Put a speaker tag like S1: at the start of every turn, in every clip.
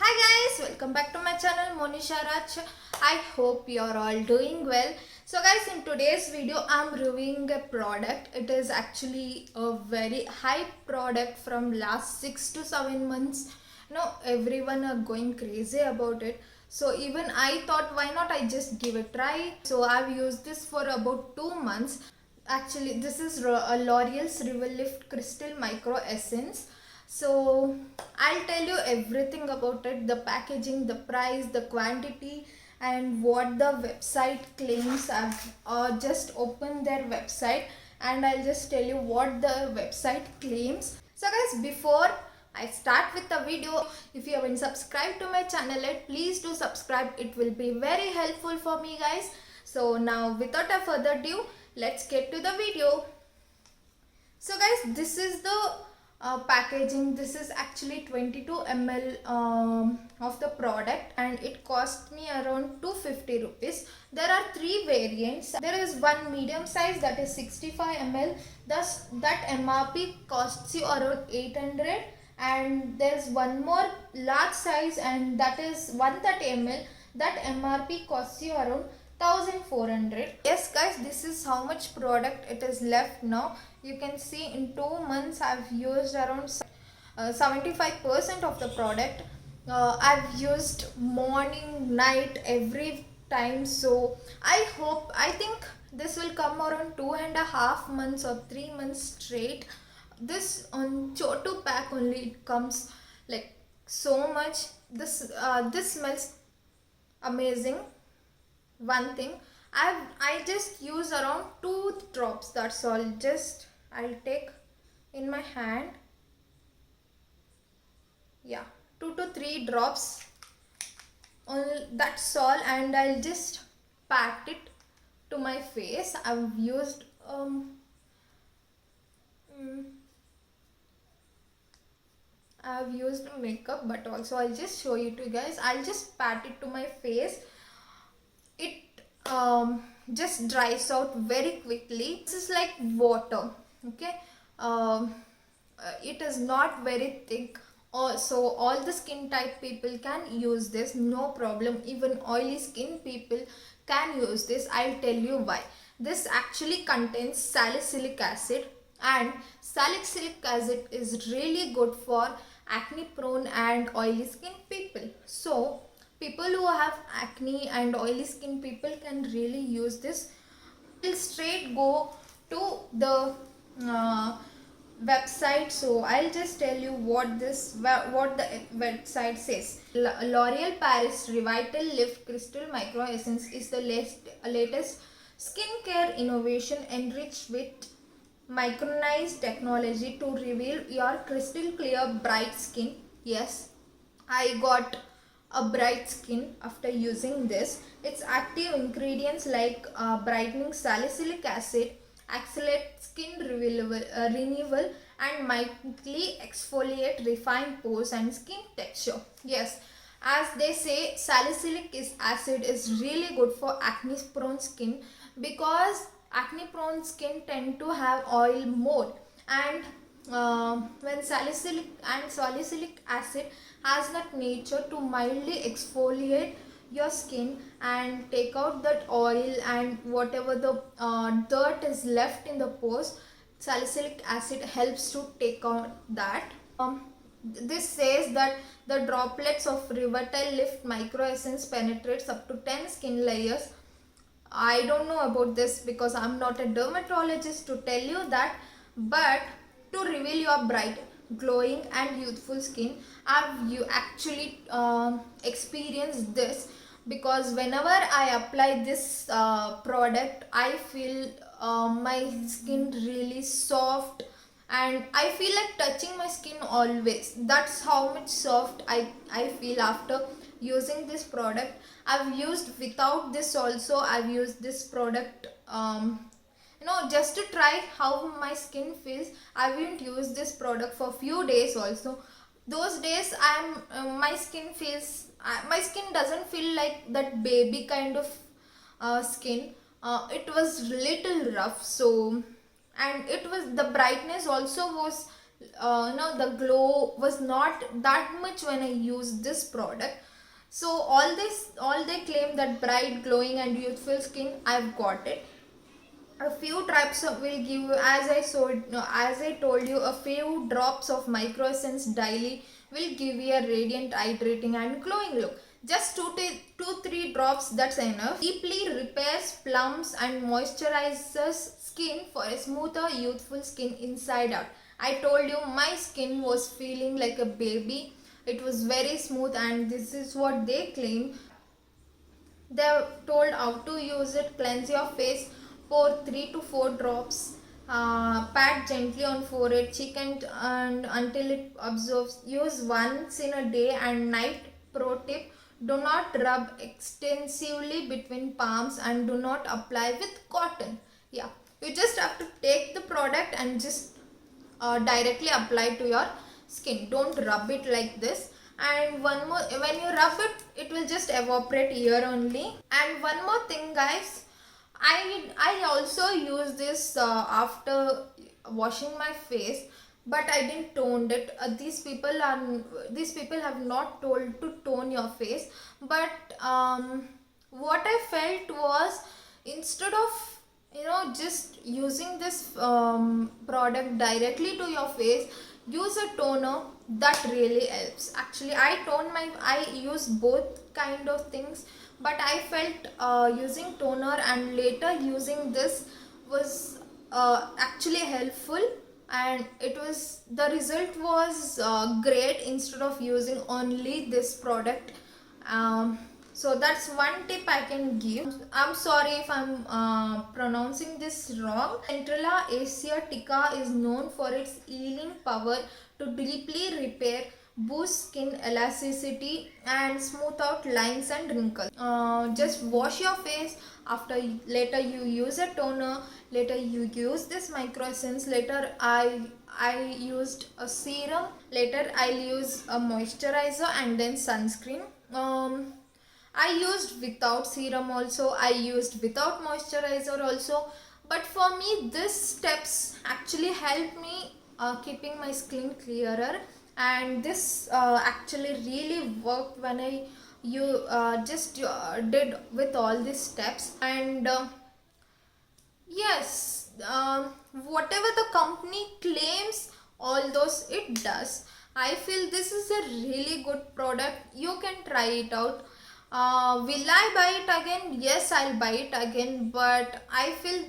S1: Hi guys, welcome back to my channel Monisha Raj. I hope you're all doing well. So guys, in today's video I'm reviewing a product. It is actually a very hype product from last 6 to 7 months. Everyone are going crazy about it. So even I thought, why not I just give a try. So I've used this for about 2 months. Actually, this is a L'Oreal's Revelift Crystal Micro Essence. So I'll tell you everything about it, the packaging, the price, the quantity, and what the website claims. I've just opened their website and I'll just tell you what the website claims. So guys, before I start with the video, if you haven't subscribed to my channel yet, please do subscribe. It will be very helpful for me guys. So now without a further ado, let's get to the video. So guys, this is the packaging. This is actually 22 ml of the product and it cost me around 250 rupees. There are three variants. There is one medium size, that is 65 ml. Thus that MRP costs you around 800, and there's one more large size and that is 130 ml. That MRP costs you around 1400. Yes guys, this is how much product it is left now. You can see in 2 months I've used around 75% of the product. I've used morning, night, every time. So I think this will come around 2.5 months or 3 months straight. This on Chotu pack only it comes like so much. This smells amazing. One thing, I just use around 2 drops, that's all. Just I'll take in my hand, yeah, 2 to 3 drops, that's all, and I'll just pat it to my face. I've used I've used makeup, but also I'll just show you to you guys. I'll just pat it to my face. It just dries out very quickly. This is like water, okay. It is not very thick, so all the skin type people can use this, no problem. Even oily skin people can use this. I'll tell you why. This actually contains salicylic acid, and salicylic acid is really good for acne prone and oily skin people. So people who have acne and oily skin people can really use this. We'll straight go to the website. So I'll just tell you what the website says. L'Oreal Paris Revital Lift Crystal Micro Essence is the latest skincare innovation enriched with micronized technology to reveal your crystal clear bright skin. Yes, I got a bright skin after using this. Its active ingredients like brightening salicylic acid accelerate skin renewal and mildly exfoliate refined pores and skin texture. Yes, as they say, salicylic acid is really good for acne prone skin, because acne prone skin tend to have oil more, and when salicylic acid has that nature to mildly exfoliate your skin and take out that oil and whatever the dirt is left in the pores. Salicylic acid helps to take out that. This says that the droplets of Revital Lift Micro Essence penetrates up to 10 skin layers. I don't know about this because I'm not a dermatologist to tell you that, but to reveal your bright, glowing and youthful skin, you actually experienced this, because whenever I apply this product, I feel my skin really soft and I feel like touching my skin always. That's how much soft I feel after using this product. I've used without this also. I've used this product just to try how my skin feels. I haven't used this product for few days also. Those days my skin feels, my skin doesn't feel like that baby kind of skin. It was little rough, so, and it was, the brightness also was the glow was not that much when I used this product. So all they claim that bright, glowing and youthful skin, I've got it. A few drops will give you, as I told you, a few drops of Micro Essence daily will give you a radiant, hydrating and glowing look. Just 2-3 drops, that's enough. Deeply repairs, plumps and moisturizes skin for a smoother, youthful skin inside out. I told you my skin was feeling like a baby. It was very smooth, and this is what they claim. They told how to use it. Cleanse your face, pour 3 to 4 drops, pat gently on forehead, cheek and until it absorbs. Use once in a day and night. Pro tip: do not rub extensively between palms and do not apply with cotton. Yeah, you just have to take the product and just directly apply to your skin. Don't rub it like this. And one more, when you rub it, it will just evaporate here only. And one more thing, guys, I also use this after washing my face, but I didn't tone it. These people have not told to tone your face, but what I felt was, instead of just using this product directly to your face, use a toner. That really helps. Actually, I use both kind of things, but I felt using toner and later using this was actually helpful, and the result was great instead of using only this product. So that's one tip I can give. I'm sorry if I'm pronouncing this wrong. Centrella asiatica is known for its healing power to deeply repair, boost skin elasticity and smooth out lines and wrinkles. Just wash your face. Later you use a toner. Later you use this Micro Essence. Later I used a serum. Later I'll use a moisturizer and then sunscreen. I used without serum also, I used without moisturizer also, but for me these steps actually helped me keeping my skin clearer, and this actually really worked when I did with all these steps. And yes, whatever the company claims, all those it does. I feel this is a really good product. You can try it out. Will I buy it again? Yes, I'll buy it again, but I feel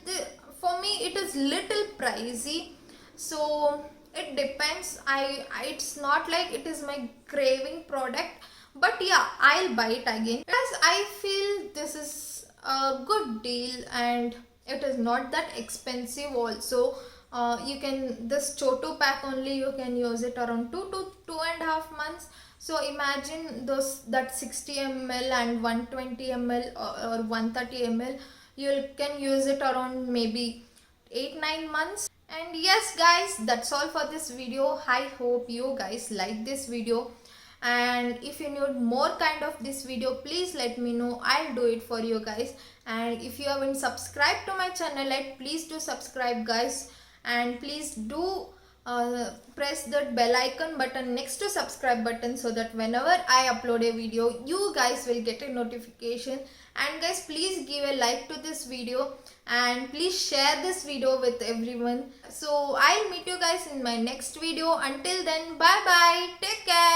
S1: for me it is little pricey, so it depends. It's not like it is my craving product, but yeah, I'll buy it again because I feel this is a good deal and it is not that expensive also. You can, this Chotu pack only you can use it around 2 to 2.5 months. So imagine that 60 ml and 120 ml or 130 ml, you can use it around maybe 8-9 months. And yes guys, that's all for this video. I hope you guys like this video, and if you need more kind of this video, please let me know. I'll do it for you guys. And if you haven't subscribed to my channel yet, please do subscribe guys, and please do press that bell icon button next to subscribe button, so that whenever I upload a video, you guys will get a notification. And guys, please give a like to this video and please share this video with everyone. So I'll meet you guys in my next video. Until then, bye bye, take care.